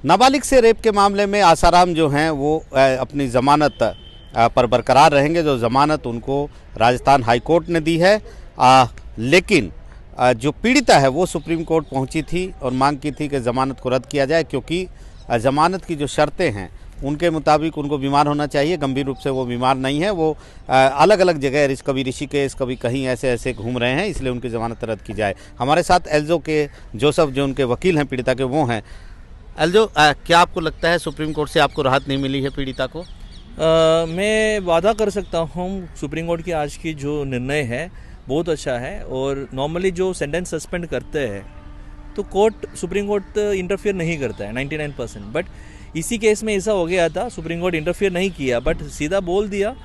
नाबालिग से रेप के मामले में आसाराम जो हैं वो अपनी ज़मानत पर बरकरार रहेंगे। जो ज़मानत उनको राजस्थान हाई कोर्ट ने दी है, लेकिन जो पीड़िता है वो सुप्रीम कोर्ट पहुंची थी और मांग की थी कि ज़मानत को रद्द किया जाए, क्योंकि ज़मानत की जो शर्तें हैं उनके मुताबिक उनको बीमार होना चाहिए। गंभीर रूप से वो बीमार नहीं है, वो अलग अलग जगह कभी ऋषिकेश कभी कहीं ऐसे घूम रहे हैं, इसलिए उनकी ज़मानत रद्द की जाए। हमारे साथ एल्जो के जोसेफ जो उनके वकील हैं पीड़िता के, वो हैं। एल्जो, क्या आपको लगता है सुप्रीम कोर्ट से आपको राहत नहीं मिली है पीड़िता को? मैं वादा कर सकता हूँ सुप्रीम कोर्ट की आज की जो निर्णय है बहुत अच्छा है। और नॉर्मली जो सेंटेंस सस्पेंड करते हैं तो सुप्रीम कोर्ट इंटरफियर नहीं करता है 99%, बट इसी केस में ऐसा हो गया था। सुप्रीम कोर्ट इंटरफियर नहीं किया बट सीधा बोल दिया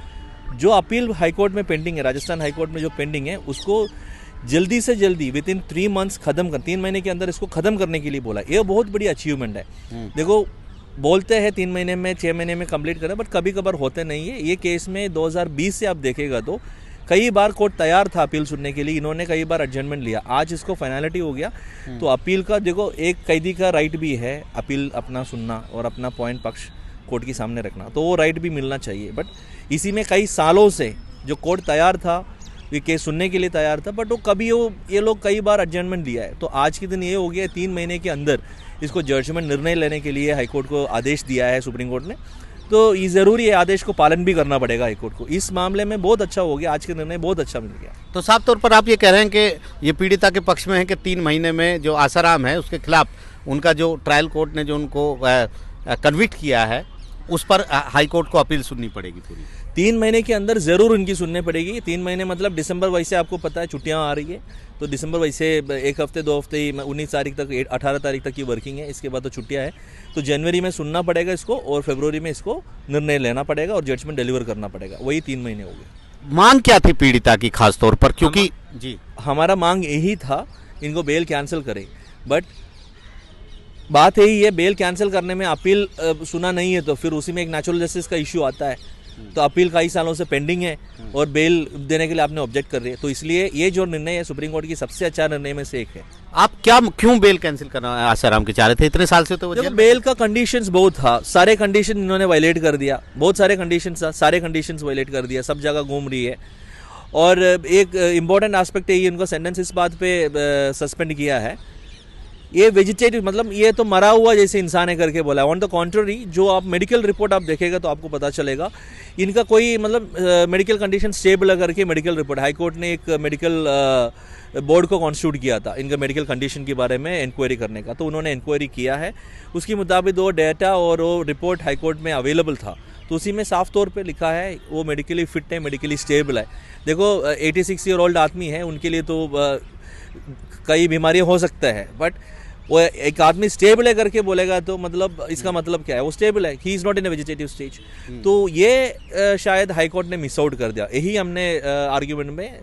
जो अपील हाई कोर्ट में पेंडिंग है, राजस्थान हाई कोर्ट में जो पेंडिंग है उसको जल्दी से जल्दी विद इन 3 मंथ्स खत्म कर, 3 महीने के अंदर इसको खत्म करने के लिए बोला। ये बहुत बड़ी अचीवमेंट है। देखो, बोलते हैं 3 महीने में 6 महीने में कंप्लीट करें, बट कभी कभार होते नहीं है। ये केस में 2020 से आप देखेगा तो कई बार कोर्ट तैयार था अपील सुनने के लिए, इन्होंने कई बार एडजमेंट लिया। आज इसको फाइनलिटी हो गया तो अपील का देखो, एक कैदी का राइट भी है अपील अपना सुनना और अपना पॉइंट पक्ष कोर्ट के सामने रखना, तो वो राइट भी मिलना चाहिए। बट इसी में कई सालों से जो कोर्ट तैयार था, ये केस सुनने के लिए तैयार था, बट ये लोग कई बार एडजमेंट दिया है। तो आज के दिन ये हो गया 3 महीने के अंदर इसको जजमेंट निर्णय लेने के लिए हाईकोर्ट को आदेश दिया है सुप्रीम कोर्ट ने। तो ये ज़रूरी है, आदेश को पालन भी करना पड़ेगा हाईकोर्ट को। इस मामले में बहुत अच्छा हो गया, आज के निर्णय बहुत अच्छा मिल गया। तो साफ तौर पर आप ये कह रहे हैं कि ये पीड़िता के पक्ष में है कि 3 महीने में जो आसाराम है उसके खिलाफ उनका जो ट्रायल कोर्ट ने जो उनको कन्विक्ट किया है उस पर हाई कोर्ट को अपील सुननी पड़ेगी पूरी। 3 महीने के अंदर ज़रूर उनकी सुननी पड़ेगी। 3 महीने मतलब दिसंबर, वैसे आपको पता है छुट्टियां आ रही है, तो दिसंबर वैसे 1 हफ्ते 2 हफ्ते ही, 19 तारीख तक 18 तारीख तक की वर्किंग है, इसके बाद तो छुट्टियां है। तो जनवरी में सुनना पड़ेगा इसको और फरवरी में इसको निर्णय लेना पड़ेगा और जजमेंट डिलीवर करना पड़ेगा। वही 3 महीने हो गए। मांग क्या थी पीड़िता की खास तौर पर? क्योंकि जी हमारा मांग यही था इनको बेल कैंसिल करे, बट बात यही है बेल कैंसिल करने में अपील सुना नहीं है तो फिर उसी में एक नेचुरल जस्टिस का इश्यू आता है। तो अपील कई सालों से पेंडिंग है और बेल देने के लिए आपने ऑब्जेक्ट कर रही है, तो इसलिए ये जो निर्णय है सुप्रीम कोर्ट की सबसे अच्छा निर्णय में से एक है। आप क्यों बेल कैंसिल करना आसाराम के चाह रहे थे? इतने साल से तो वो बेल का कंडीशंस बहुत था, सारे कंडीशन इन्होंने वायलेट कर दिया, बहुत सारे कंडीशंस था, सारे कंडीशंस वायलेट कर दिया, सब जगह घूम रही है। और एक इम्पॉर्टेंट एस्पेक्ट है, इनका सेंटेंस इस बात पे सस्पेंड किया है, ये वेजिटेटिव मतलब ये तो मरा हुआ जैसे इंसान है करके बोला। ऑन द कॉन्ट्ररी जो आप मेडिकल रिपोर्ट आप देखेगा तो आपको पता चलेगा इनका कोई मतलब मेडिकल कंडीशन स्टेबल करके मेडिकल रिपोर्ट, हाई कोर्ट ने एक मेडिकल बोर्ड को कॉन्स्टिट्यूट किया था इनका मेडिकल कंडीशन के बारे में इंक्वायरी करने का। तो उन्होंने इंक्वायरी किया है, उसके मुताबिक वो डेटा और वो रिपोर्ट हाई कोर्ट में अवेलेबल था। तो उसी में साफ तौर पे लिखा है वो मेडिकली फिट है, मेडिकली स्टेबल है। देखो 86 ईयर ओल्ड आदमी है, उनके लिए तो कई बीमारियां हो सकता है, बट वो एक आदमी स्टेबल है करके बोलेगा तो मतलब इसका मतलब क्या है? वो स्टेबल है, he is not in a vegetative stage. तो ये शायद हाई कोर्ट ने मिस आउट कर दिया, यही हमने आर्ग्यूमेंट में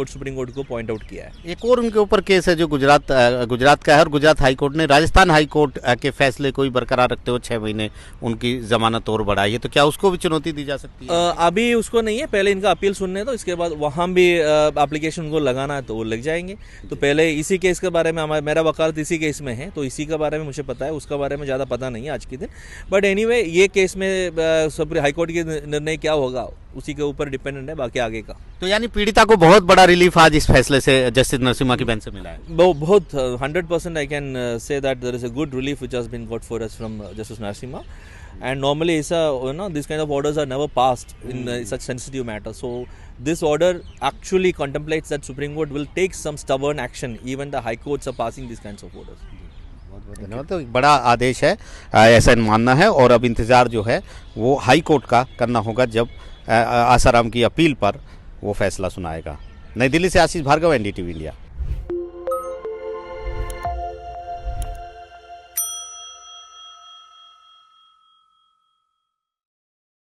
सुप्रीम कोर्ट को पॉइंट आउट किया है। एक और उनके ऊपर केस है जो गुजरात का है, और गुजरात हाई कोर्ट ने राजस्थान हाई कोर्ट के फैसले को ही बरकरार रखते हुए 6 महीने उनकी जमानत और बढ़ाई है, तो क्या उसको भी चुनौती दी जा सकती है? अभी उसको नहीं है, पहले इनका अपील सुनने दो, इसके बाद वहाँ भी एप्लीकेशन को लगाना है तो वो लग जाएंगे। तो पहले इसी केस के बारे में मेरा वकालत इसी केस में है, तो इसी के बारे में मुझे पता है, उसका बारे में ज़्यादा पता नहीं है आज के दिन। बट एनीवे ये केस में सुप्रीम हाई कोर्ट के निर्णय क्या होगा उसी के ऊपर डिपेंडेंट है बाकी आगे का। तो यानी पीड़िता को बहुत बड़ा रिलीफ आज इस फैसले से जस्टिस नरसिम्हा की बेंच से मिला है? बहुत 100% I can say that there is a good relief which has been got for us from justice Narasimha. And normally this kind of orders are never passed in such sensitive matters. So this order actually contemplates that Supreme Court will take some stubborn action. Even the high courts are passing these kinds of orders. बहुत धन्यवाद। तो बड़ा आदेश है ऐसा मानना है, और अब इंतज़ार जो है वो हाई कोर्ट का करना होगा जब आसाराम की अपील पर वो फैसला सुनाएगा। नई दिल्ली से आशीष भार्गव, NDTV इंडिया।